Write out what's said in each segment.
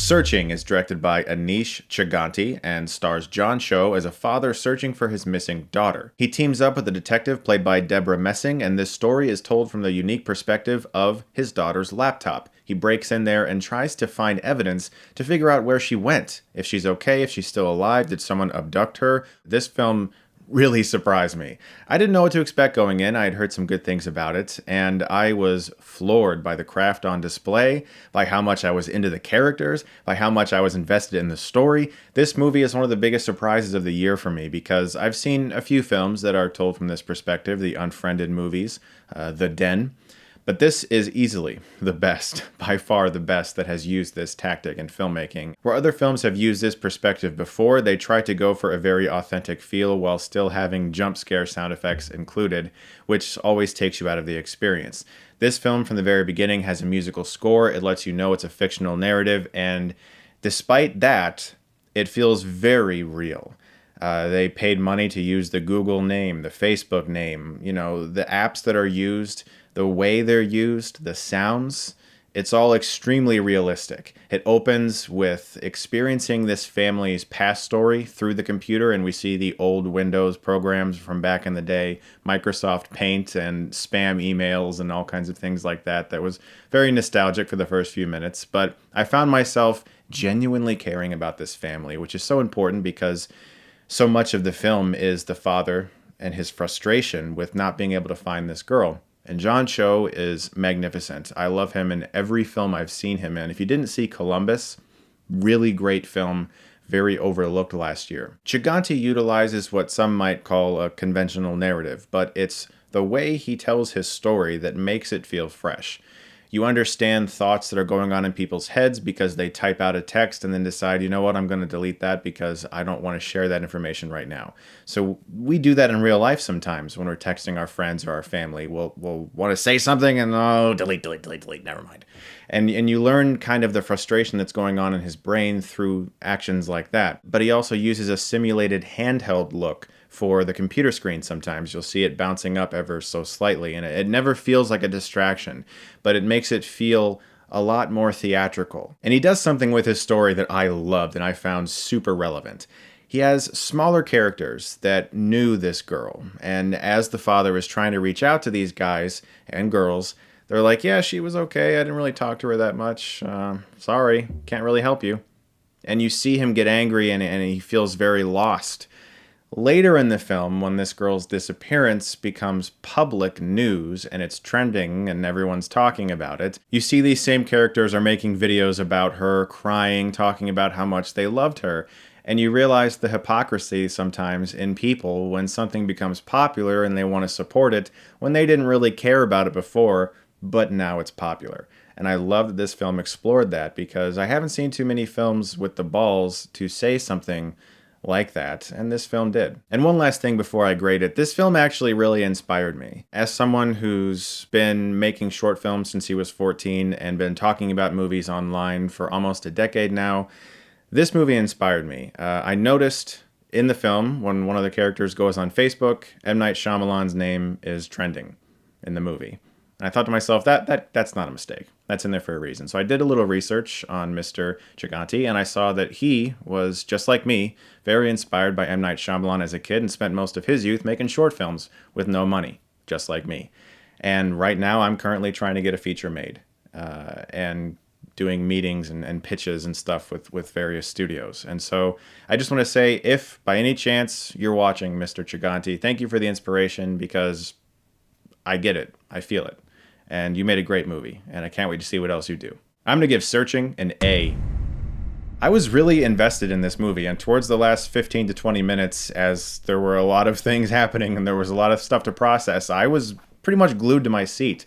Searching is directed by Aneesh Chaganty and stars John Cho as a father searching for his missing daughter. He teams up with a detective played by Debra, and this story is told from the unique perspective of his daughter's laptop. He breaks in there and tries to find evidence to figure out where she went, if she's okay, if she's still alive, did someone abduct her. This film really surprised me. I didn't know what to expect going in. I had heard some good things about it, and I was floored by the craft on display, by how much I was into the characters, by how much I was invested in the story. This movie is one of the biggest surprises of the year for me because I've seen a few films that are told from this perspective, the Unfriended movies, The Den. But this is easily the best, by far the best, that has used this tactic in filmmaking. Where other films have used this perspective before, they try to go for a very authentic feel while still having jump scare sound effects included, which always takes you out of the experience. This film, from the very beginning, has a musical score. It lets you know it's a fictional narrative, and despite that, it feels very real. They paid money to use the Google name, the Facebook name, the apps that are used, the way they're used, the sounds. It's all extremely realistic. It opens with experiencing this family's past story through the computer, and we see the old Windows programs from back in the day, Microsoft Paint and spam emails and all kinds of things like that. That was very nostalgic for the first few minutes, but I found myself genuinely caring about this family, which is so important because so much of the film is the father and his frustration with not being able to find this girl. And John Cho is magnificent. I love him in every film I've seen him in. If you didn't see Columbus, really great film, very overlooked last year. Chaganty utilizes what some might call a conventional narrative, but it's the way he tells his story that makes it feel fresh. You understand thoughts that are going on in people's heads because they type out a text and then decide, you know what, I'm going to delete that because I don't want to share that information right now. So we do that in real life sometimes when we're texting our friends or our family. We'll want to say something and delete, never mind. And you learn kind of the frustration that's going on in his brain through actions like that. But he also uses a simulated handheld look for the computer screen sometimes. You'll see it bouncing up ever so slightly, and it never feels like a distraction, but it makes it feel a lot more theatrical. And he does something with his story that I loved and I found super relevant. He has smaller characters that knew this girl, and as the father is trying to reach out to these guys and girls, they're like, yeah, she was okay, I didn't really talk to her that much, sorry, can't really help you. And you see him get angry and he feels very lost. Later in the film, when this girl's disappearance becomes public news and it's trending and everyone's talking about it, you see these same characters are making videos about her, crying, talking about how much they loved her. And you realize the hypocrisy sometimes in people when something becomes popular and they want to support it when they didn't really care about it before, but now it's popular. And I love that this film explored that because I haven't seen too many films with the balls to say something like that, and this film did. And one last thing before I grade it, this film actually really inspired me. As someone who's been making short films since he was 14 and been talking about movies online for almost a decade now, this movie inspired me. I noticed in the film, when one of the characters goes on Facebook, M. Night Shyamalan's name is trending in the movie. And I thought to myself, that's not a mistake. That's in there for a reason. So I did a little research on Mr. Chaganty, and I saw that he was, just like me, very inspired by M. Night Shyamalan as a kid and spent most of his youth making short films with no money, just like me. And right now I'm currently trying to get a feature made and doing meetings and pitches and stuff with various studios. And so I just want to say, if by any chance you're watching Mr. Chaganty, thank you for the inspiration because I get it. I feel it. And you made a great movie, and I can't wait to see what else you do. I'm going to give Searching an A. I was really invested in this movie, and towards the last 15 to 20 minutes, as there were a lot of things happening and there was a lot of stuff to process, I was pretty much glued to my seat.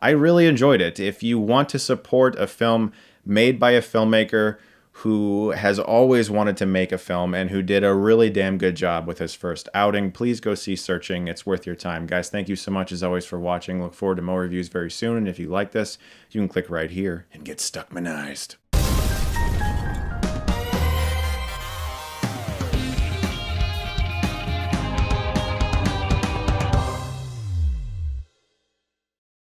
I really enjoyed it. If you want to support a film made by a filmmaker who has always wanted to make a film and who did a really damn good job with his first outing, please go see Searching. It's worth your time. Guys, thank you so much as always for watching. Look forward to more reviews very soon. And if you like this, you can click right here and get Stuckmanized.